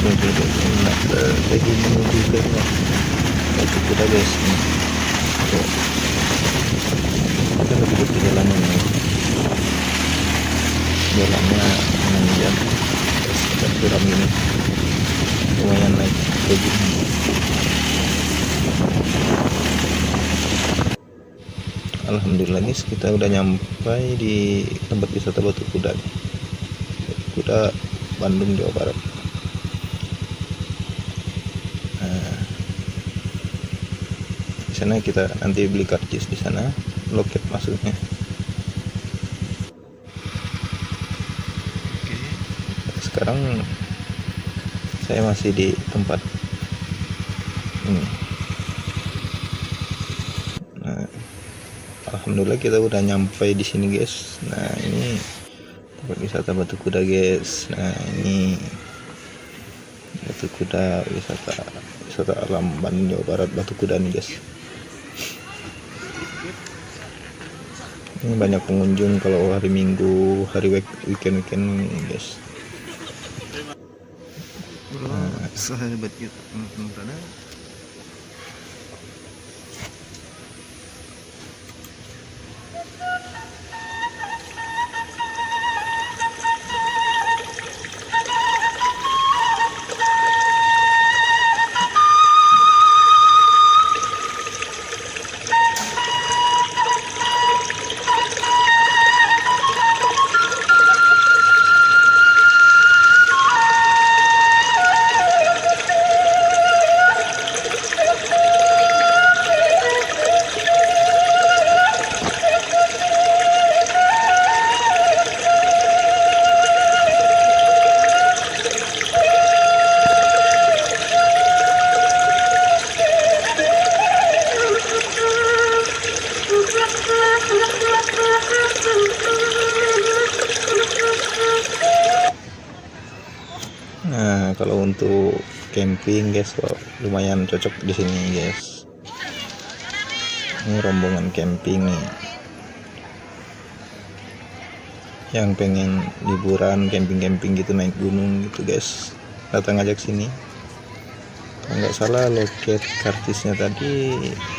kayak gini juga batu kuda guys. Tuh, kita lebih ke jalannya nih, jalannya menanjak dan curam gini, lumayan naik kayak gini. Alhamdulillah guys, kita udah nyampai di tempat wisata Batu Kuda, Kuda Bandung, Jawa Barat. Nah, di sana kita nanti beli karcis, di sana loket masuknya. Oke, sekarang saya masih di tempat ini. Nah, alhamdulillah kita udah nyampe di sini guys. Nah, ini tempat wisata Batu Kuda guys. Nah, ini Batu Kuda, wisata alam Bandung, Jawa Barat, Batu Kuda nih guys. Ini banyak pengunjung kalau hari Minggu, hari weekend guys. Nah, sahabat kita teman-teman, nah kalau untuk camping guys, lumayan cocok di sini guys. Ini rombongan camping nih, yang pengen liburan camping gitu, naik gunung gitu guys, datang aja ke sini. Kalau nggak salah loket karcisnya tadi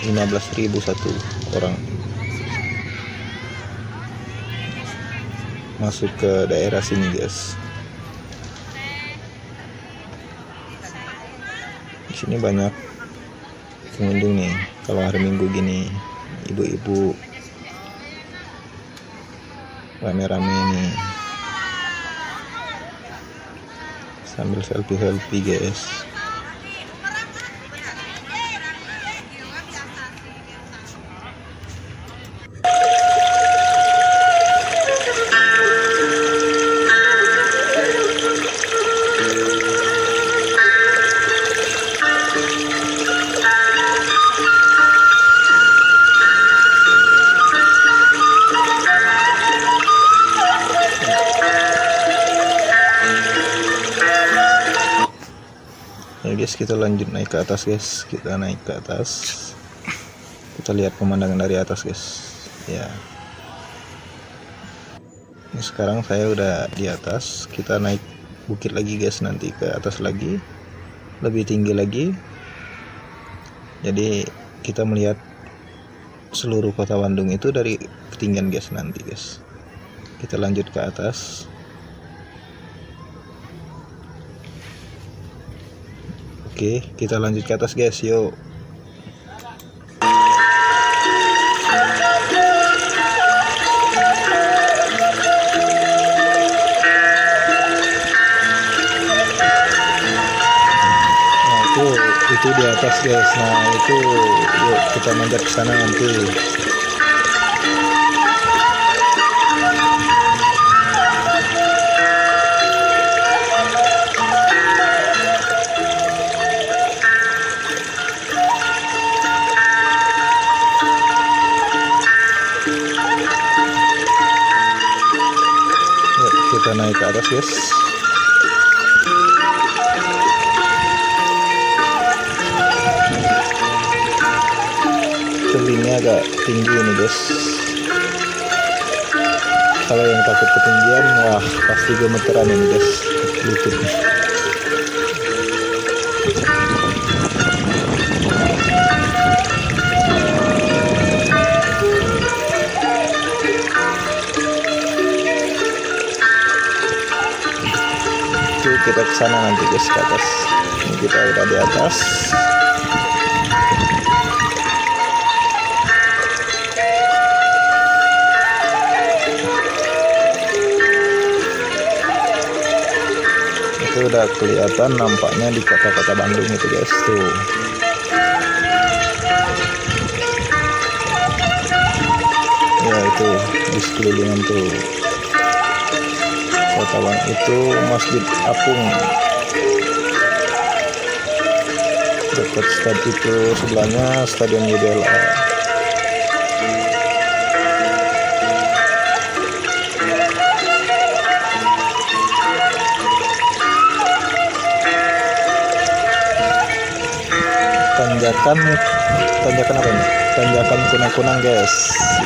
15.000 satu orang masuk ke daerah sini guys. Di sini banyak pengunjung nih kalau hari Minggu gini, ibu-ibu rame-rame nih sambil selfie guys. Ya guys, kita lanjut naik ke atas guys. Kita naik ke atas, kita lihat pemandangan dari atas guys. Ya, ini sekarang saya udah di atas. Kita naik bukit lagi guys, nanti ke atas lagi, lebih tinggi lagi. Jadi kita melihat seluruh kota Bandung itu dari ketinggian guys nanti guys. Kita lanjut ke atas. Oke, kita lanjut ke atas guys, yuk. Nah, itu di atas guys. Nah, itu yuk kita manjat ke sana nanti. Kita naik ke atas guys. Tebingnya agak tinggi ini guys. Kalau yang takut ketinggian, wah pasti gemeteran ini guys, lututnya. kita ke sana nanti guys, ke atas. Ini kita udah di atas. Itu udah kelihatan nampaknya di kota-kota Bandung itu guys tuh. Ya itu di sekelilingan tuh kota Bandung itu Masjid Apung. Dekat stadion itu sebelahnya Stadion GBLA. Tanjakan apa ini? Tanjakan kunang-kunang guys.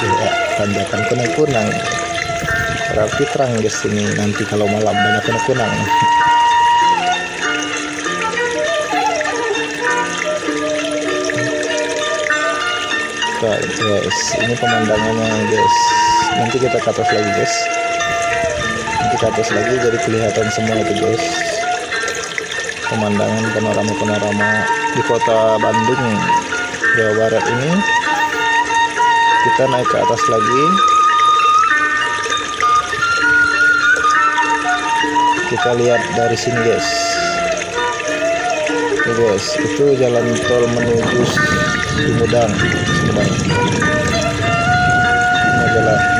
Ya, tanjakan kunang-kunang. Berarti terang guys ini nanti kalau malam banyak kunang-kunang. Guys, ini pemandangannya guys. Nanti kita ke atas lagi guys. Nanti ke atas lagi jadi kelihatan semua itu guys. Pemandangan panorama di kota Bandung, Jawa Barat ini. Kita naik ke atas lagi. Kita lihat dari sini guys. Oke guys, itu jalan tol menuju Sumedang.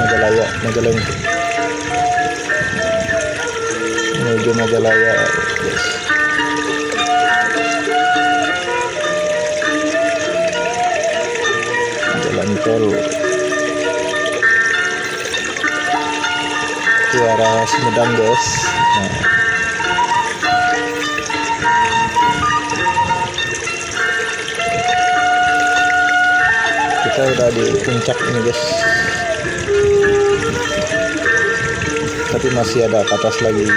Majalaya menuju Majalaya guys. Jalan tol ke arah Sumedang guys. Nah, kita udah di puncak ini guys, tapi masih ada ke atas lagi.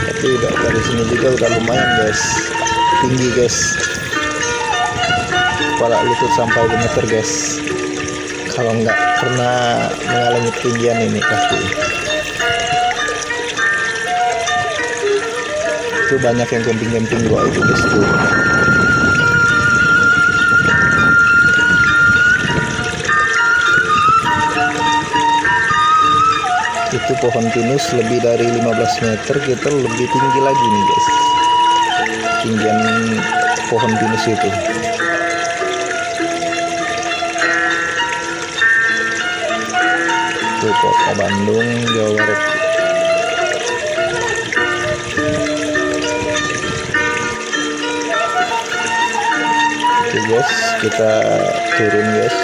Tapi udah dari sini juga udah lumayan guys, tinggi guys, kepala lutut sampai 2 meter guys. Kalau nggak pernah mengalami ketinggian ini pasti. Itu banyak yang camping-camping gua itu guys tuh. Itu pohon pinus lebih dari 15 meter, kita lebih tinggi lagi nih guys, tinggian pohon pinus itu. Itu kota Bandung, Jawa Barat. Oke guys, kita turun guys.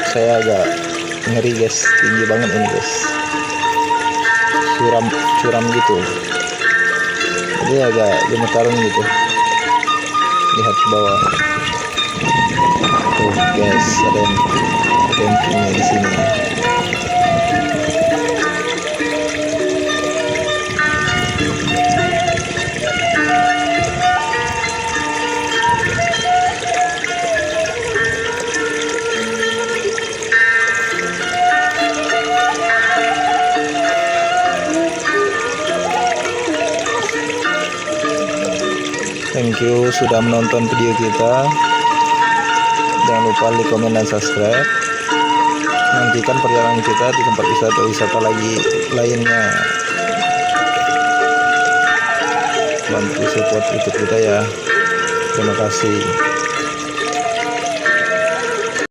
Saya agak ngeri guys, tinggi banget ini guys, curam gitu, jadi agak gemetaran gitu. Lihat ke bawah tuh guys, ada yang campingnya di sini. Thank you sudah menonton video kita. Jangan lupa like, komen, dan subscribe. Nantikan perjalanan kita di tempat wisata lagi lainnya. Bantu support YouTube kita ya. Terima kasih.